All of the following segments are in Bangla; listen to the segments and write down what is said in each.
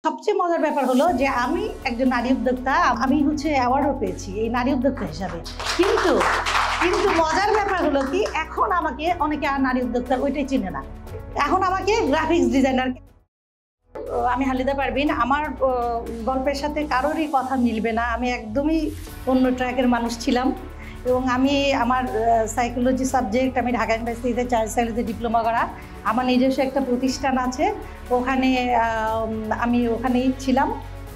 সবচেয়ে মজার ব্যাপার হলো যে আমি একজন নারী উদ্যোক্তা, আমি অ্যাওয়ার্ডও পেয়েছি এই নারী উদ্যোক্তা হিসাবে। কিন্তু কিন্তু মজার ব্যাপার হলো কি, এখন আমাকে অনেকে আর নারী উদ্যোক্তা ওইটাই চিনে না, এখন আমাকে গ্রাফিক্স ডিজাইনার। আমি হালিদা পারভিন, আমার গল্পের সাথে কারোরই কথা মিলবে না। আমি একদমই অন্য ট্র্যাকের মানুষ ছিলাম এবং আমি আমার সাইকোলজি সাবজেক্ট, আমি ঢাকা ইউনিভার্সিটিতে চাইল্ড সাইকোলজি ডিপ্লোমা করা, আমার নিজস্ব একটা প্রতিষ্ঠান আছে, ওখানে আমি ওখানেই ছিলাম।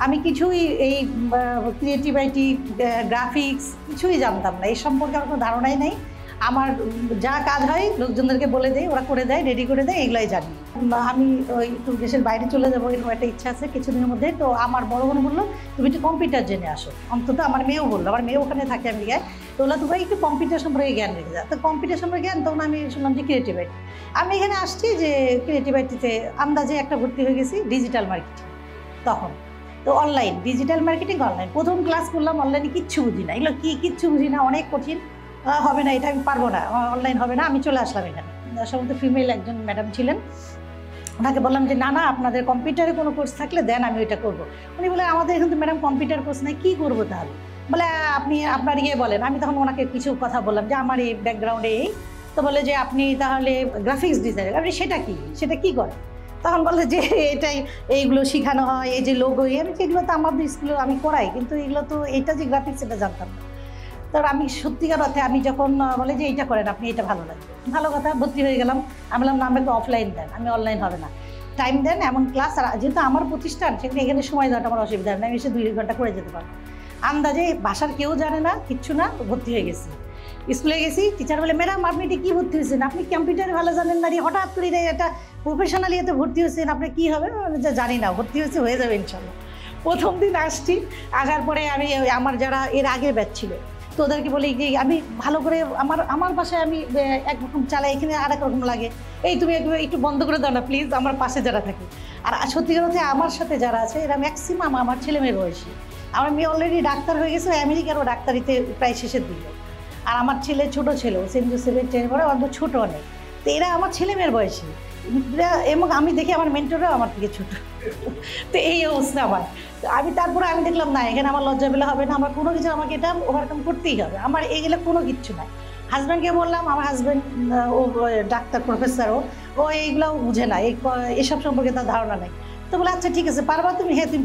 আমি কিছুই এই ক্রিয়েটিভিটি, গ্রাফিক্স কিছুই জানতাম না, এই সম্পর্কে আমার কোনো ধারণাই নেই। আমার যা কাজ হয় লোকজনদেরকে বলে দেয়, ওরা করে দেয়, রেডি করে দেয়, এগুলাই জানি। আমি ওই একটু দেশের বাইরে চলে যাবো এরকম একটা ইচ্ছা আছে কিছুদিনের মধ্যে। তো আমার বড় বোন বললো তুমি একটু কম্পিউটার জেনে আসো, অন্তত আমার মেয়েও বললো, আমার মেয়ে ওখানে থাকে আমেরিকায়, তো বললো তোমরা একটু কম্পিউটার সম্পর্কে জ্ঞান রেখে যাও। তো কম্পিউটার সম্পর্কে জ্ঞান, তখন আমি শুনলাম যে ক্রিয়েটিভিটি। আমি এখানে আসছি যে ক্রিয়েটিভিটিতে আন্দাজে একটা ভর্তি হয়ে গেছি ডিজিটাল মার্কেটিং। তখন তো অনলাইন ডিজিটাল মার্কেটিং, অনলাইন প্রথম ক্লাস করলাম, অনলাইনে কিচ্ছু বুঝি না, এগুলো কিচ্ছু বুঝি না, অনেক কঠিন, হবে না, এটা আমি পারবো না, অনলাইন হবে না। আমি চলে আসলাম এখানে, সম্ভবত ফিমেল একজন ম্যাডাম ছিলেন, ওনাকে বললাম যে না না, আপনাদের কম্পিউটারে কোনো কোর্স থাকলে দেন, আমি ওইটা করবো। উনি বলে আমাদের এখানে তো ম্যাডাম কম্পিউটার কোর্স নেই, কী করবো তাহলে? বলে আপনি আপনার বলেন। আমি তখন ওনাকে কিছু কথা বললাম যে আমার এই ব্যাকগ্রাউন্ডে এই, তো বলে যে আপনি তাহলে গ্রাফিক্স ডিজাইনার। আপনি সেটা কী করে? তখন বলে যে এটাই, এইগুলো শেখানো হয়, এই যে লোগো, এগুলো তো আমাদের স্কুলে আমি করাই, কিন্তু এগুলো তো এটা যে গ্রাফিক্স এটা জানতাম না। তার আমি সত্যিকার অর্থে আমি যখন বলে যে এইটা করেন আপনি, এটা ভালো লাগবে, ভালো কথা, ভর্তি হয়ে গেলাম। আমি বললাম না, আমাকে অফলাইন দেন, আমি অনলাইন হবে না, টাইম দেন, এমন ক্লাস। আর যেহেতু আমার প্রতিষ্ঠান, সেখানে এখানে সময় দেওয়াটা আমার অসুবিধা নেই, আমি এসে 2 ঘন্টা করে যেতে পারবো। আন্দাজে বাসার কেউ জানে না, কিচ্ছু না, ভর্তি হয়ে গেছি। স্কুলে গেছি, টিচার বলে ম্যাডাম আপনি এটা কী ভর্তি হয়েছেন, আপনি কম্পিউটারে ভালো জানেন না, হঠাৎ করে এটা প্রফেশনালি এতে ভর্তি হয়েছেন, আপনি কী হবে? জানি না, ভর্তি হয়ে যাবে ইনশাল্লাহ। প্রথম দিন আসছি, আসার পরে আমি আমার যারা এর আগে ব্যাচ ছিল, তো ওদেরকে বলি যে আমি ভালো করে আমার বাসায় আমি একরকম চালাই, এখানে আর এক রকম লাগে, এই তুমি একটু বন্ধ করে দাও না প্লিজ, আমার পাশে যারা থাকে। আর সত্যিকার অর্থে আমার সাথে যারা আছে এরা ম্যাক্সিমাম আমার ছেলে মেয়ের বয়সী। আমার মেয়ে অলরেডি ডাক্তার হয়ে গেছে, আমেরিকারও ডাক্তারিতে প্রায় শেষের দিকে। আর আমার ছেলে ছোটো ছিল, সেন্ট জোসেফের 10 পরে, অত ছোটো অনেক। তো এরা আমার ছেলে মেয়ের বয়সী, এবং আমি দেখি আমার মেন্টররাও আমার থেকে ছোটো। তো এই অবস্থা আমার। আমি তারপরে আমি দেখলাম না, এখানে আমার লজ্জা পেলে হবে না, আমার কোনো কিছু আমাকে এটা ওভারকাম করতেই হবে, আমার এগুলো কোনো কিচ্ছু নাই। হাজব্যান্ডকে বললাম, আমার হাজব্যান্ড ও ডাক্তার, প্রফেসরও, ও এইগুলোও বুঝে না, এসব সম্পর্কে তার ধারণা নেই। তো বলে আচ্ছা ঠিক আছে, পারবা তুমি? হ্যাঁ তুমি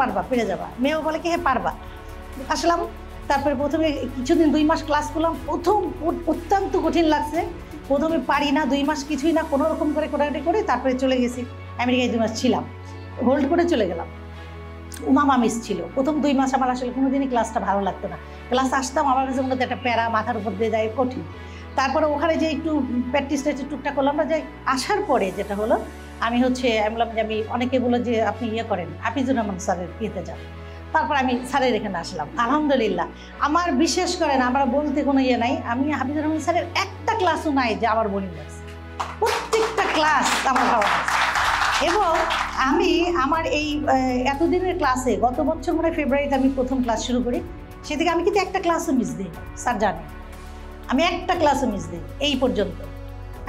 পারবা, পেরে যাবা। মেয়েও বলে কি হ্যাঁ পারবা। আসলাম, তারপরে প্রথমে কিছুদিন 2 মাস ক্লাস করলাম। প্রথম অত্যন্ত কঠিন লাগছে, প্রথমে পারি না, 2 মাস কিছুই না, কোনো রকম করে কোটাকাটি করে তারপরে চলে গেছি আমেরিকায়। 2 মাস ছিলাম, হোল্ড করে চলে গেলাম। মামা মিস ছিল প্রথম 2 মাস, আমার আসলে কোনোদিনই ক্লাসটা ভালো লাগতো না। ক্লাস আসতাম, আমার কাছে মনে হতো একটা প্যারা মাথার উপর দিয়ে যায়, কঠিন। তারপরে ওখানে যে একটু প্র্যাকটিস টুকটাক করলাম না, যে আসার পরে যেটা হলো, আমি বললাম যে আমি, অনেকে বলে যে আপনি করেন, হাফিজুর রহমান স্যারের ইয়েতে যান। তারপর আমি স্যারের এখানে আসলাম, আলহামদুলিল্লাহ। আমার বিশ্বাস করেন, আমার বলতে কোনো নাই, আমি হাফিজুর রহমান স্যারের একটা ক্লাসও নাই যে আমার বোরিং লাগছে, প্রত্যেকটা ক্লাস আমার ভালো লাগছে। এবং আমি আমার এই এতদিনের ক্লাসে, গত বছর মনে ফেব্রুয়ারিতে আমি প্রথম ক্লাস শুরু করি, সেদিকে আমি কিন্তু একটা ক্লাসও মিস দিই, স্যার জানে আমি একটা ক্লাসও মিস দিই এই পর্যন্ত।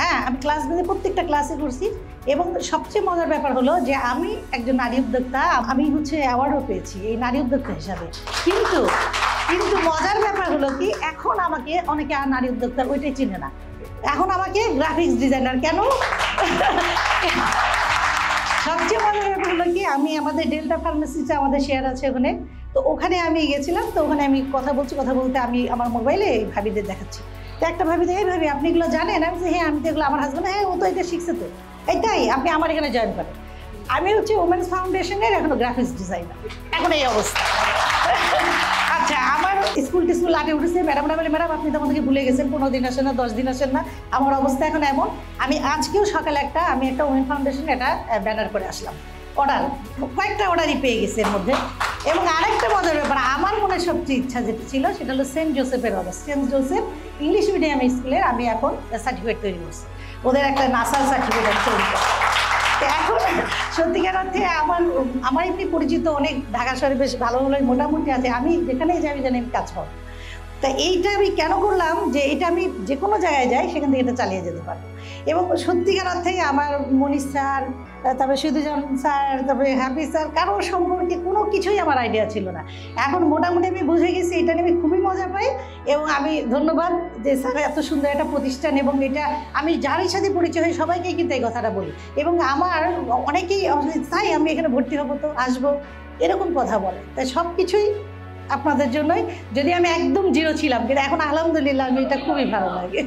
হ্যাঁ, আমি ক্লাস দিয়ে প্রত্যেকটা ক্লাসে করছি। এবং সবচেয়ে মজার ব্যাপার হলো যে আমি একজন নারী উদ্যোক্তা, আমি অ্যাওয়ার্ডও পেয়েছি এই নারী উদ্যোক্তা হিসাবে। কিন্তু মজার ব্যাপার হলো কি, এখন আমাকে অনেকে আর নারী উদ্যোক্তার ওইটাই চিনে না, এখন আমাকে গ্রাফিক্স ডিজাইনার। কেন? সবচেয়ে মজার ব্যাপার হলো কি, আমি আমাদের ডেল্টা ফার্মেসিতে আমাদের শেয়ার আছে ওখানে, তো ওখানে আমি গেছিলাম। তো ওখানে আমি কথা বলতে আমি আমার মোবাইলে ভাবিদের দেখাচ্ছি। তো একটা ভাবি দেখে, ভাবি আপনি এগুলো জানেন? আমি হ্যাঁ, আমি তো এগুলো, আমার হাজব্যান্ড হ্যাঁ ও তো এটা শিখছে, তো এটাই আপনি আমার এখানে জয়েন করেন। আমি ওমেন্স ফাউন্ডেশনের এখনো গ্রাফিক্স ডিজাইনার, এখন এই অবস্থা। আচ্ছা, আমার স্কুল আগে উঠেছে, ম্যাডামরা বলে ম্যাডাম আপনি তো আমাদেরকে ভুলে গেছেন, 15 দিন আসেন না, 10 দিন আসেন না। আমার অবস্থা এখন এমন, আমি আজকেও সকালে আমি একটা ওমেন ফাউন্ডেশনে এটা ব্যানার করে আসলাম, কয়েকটা অর্ডারই পেয়ে গেছে এর মধ্যে। এবং আরেকটা মজার ব্যাপার, আমার মনে সবচেয়ে ইচ্ছা যেটা ছিল সেটা হলো সেন্ট জোসেফের order. Saint Joseph English medium স্কুলের আমি এখন সার্টিফিকেট তৈরি করছি, ওদের একটা নাসার সার্টিফিকেট তৈরি করছি। এখন সত্যিকার অর্থে আমার এমনি পরিচিত অনেক ঢাকা শহরে বেশ ভালো মোটামুটি আছে, আমি যেখানেই যাই জানি আমি কাজ পাবো। তা এইটা আমি কেন করলাম, যে এটা আমি যে কোনো জায়গায় যাই সেখান থেকে এটা চালিয়ে যেতে পারবো। এবং সত্যিকার অর্থেই আমার মনীষ স্যার, তারপরে সিধুজন স্যার, তারপরে হ্যাপি স্যার, কারোর সম্পর্কে কোনো কিছুই আমার আইডিয়া ছিল না। এখন মোটামুটি আমি বুঝে গেছি, এটা নিয়ে আমি খুবই মজা পাই। এবং আমি ধন্যবাদ যে স্যার এত সুন্দর একটা প্রতিষ্ঠান, এবং এটা আমি যারই সাথে পরিচয় হই সবাইকেই কিন্তু এই কথাটা বলি। এবং আমার অনেকেই চাই আমি এখানে ভর্তি হবো, তো আসবো, এরকম কথা বলে। তাই সব কিছুই আপনাদের জন্যই। যদি আমি একদম জিরো ছিলাম, কিন্তু এখন আলহামদুলিল্লাহ আমি এটা খুবই ভালো লাগে।